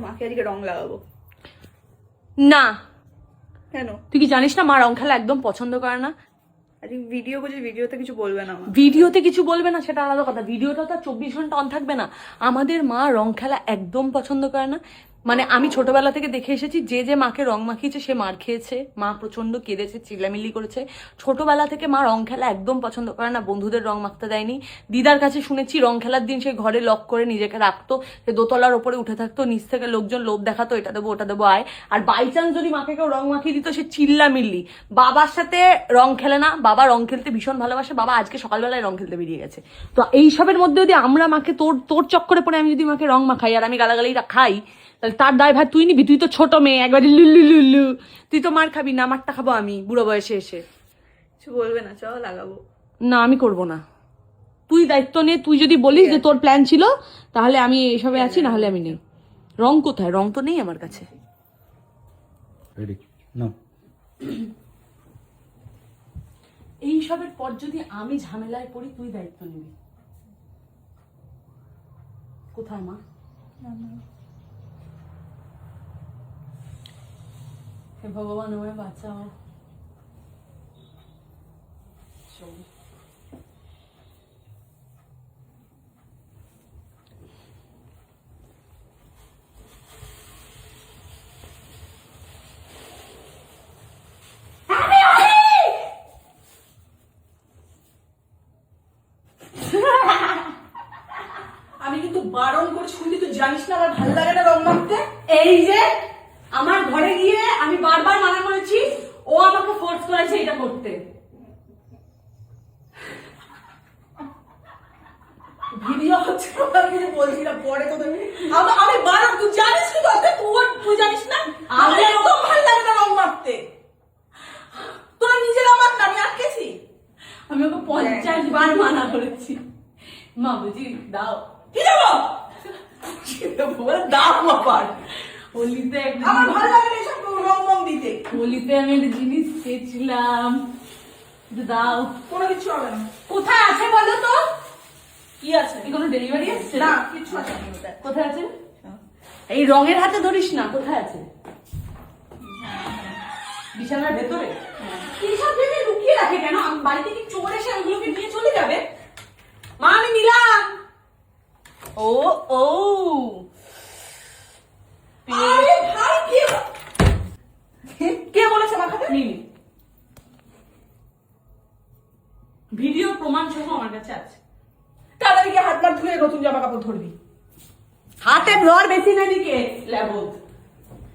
মাকে আজকে রং লাগাবো। না কেন? তুই কি জানিস না মা রং খেলা একদম পছন্দ করে না? আজকে ভিডিও করছি, ভিডিওতে কিছু বলবে না মা। ভিডিওতে কিছু বলবে না সেটা আলাদা কথা, ভিডিওটা তো 24 ঘন্টা অন থাকবে না। আমাদের মা রং খেলা একদম পছন্দ করে না। মানে আমি ছোটবেলা থেকে দেখে এসেছি, যে যে মাকে রং মাখিয়েছে সে মার খেয়েছে, মা প্রচন্ড কেঁদেছে, চিল্লামিল্লি করেছে। ছোটবেলা থেকে মা রং খেলা একদম পছন্দ করে না, বন্ধুদের রং মাখতে দেয়নি। দিদার কাছে শুনেছি রং খেলার দিন সে ঘরে লক করে নিজেকে রাখতো, সে দোতলার ওপরে উঠে থাকতো, নিচ থেকে লোকজন লোভ দেখাতো, এটা দেবো ওটা দেবো আয়। আর বাই চান্স যদি মাকে কেউ রং মাখিয়ে দিত সে চিল্লামিল্লি। বাবার সাথে রং খেলে না, বাবা রং খেলতে ভীষণ ভালোবাসে, বাবা আজকে সকালবেলায় রং খেলতে বেরিয়ে গেছে। তো এইসবের মধ্যে যদি আমরা মাকে তোর চক্করে পড়ে আমি যদি মাকে রং মাখাই আর আমি গালাগালি খাই, তাহলে তার দায় ভাই তুই নিবি। তুই তো ছোট মেয়ে, একবারে লুল্লু লুল্লু, তুই তো মার খাবি না, মারটা খাবো আমি বুড়ো বয়সে এসে। কিছু বলবে না, চল লাগাবো। না আমি করব না, তুই দায়িত্ব নে। তুই যদি বলিস যে তোর প্ল্যান ছিল তাহলে আমি এসবে আছি, না হলে আমি নেই। রং কোথায়? রং তো নেই আমার কাছে। এইসবের পর যদি আমি ঝামেলায় পড়ি তুই দায়িত্ব নিবি। কোথায় মা? হে ভগবান আমায় বাঁচাও। আমি কিন্তু বারণ করছি, কিন্তু তুই জানিস না আমার ভালো লাগে না রং মাখতে। এই যে আমার ঘরে গিয়ে আমি বারবার মানা করেছি, ও আমাকে ফোর্স করেছে এটা করতে। ভিডিও হচ্ছে আমি কিছু বলছি না, পরে তোদের আমি বারণ, তুই জানিস কি কথা, তুই জানিস না আমার একদম ভালো লাগে না রং মাখতে। তোরা নিজেরা মাখ না, আমি আটকেছি। আমি ওকে 50 বার মানা করেছি, মা বুঝি দাও। কি দেবো? দাও আবার। হোলিতে আমার ভালো লাগে না এসব রং মং দিতে। হোলিতে আমি একটা জিনিস চেয়েছিলাম, দাও। কোনো কিছু হবে না। কোথায় আছে বলো তো? কি আছে? কি কোনো ডেলিভারি আসছে? না কিছু আছে না। কোথায় আছে? এই রঙের হাতে ধরিস না, কোথায় আছে? বিছানার ভেতরে? এইসব জায়গায় লুকিয়ে রাখে কেন? আমি বাড়িতে কি চোর এসে ওগুলোকে নিয়ে চলে যাবে? মা আমি নিলাম। ও ও আরে ভাই কে বলেছে মাখাতে? মিমি, ভিডিও প্রমাণ সহ আমার কাছে আছে। তাড়াতাড়ি হাত পা ধুয়ে নতুন জামা কাপড় ধরবি। হাতে ব্লর বেশি না দিকে লেবদ।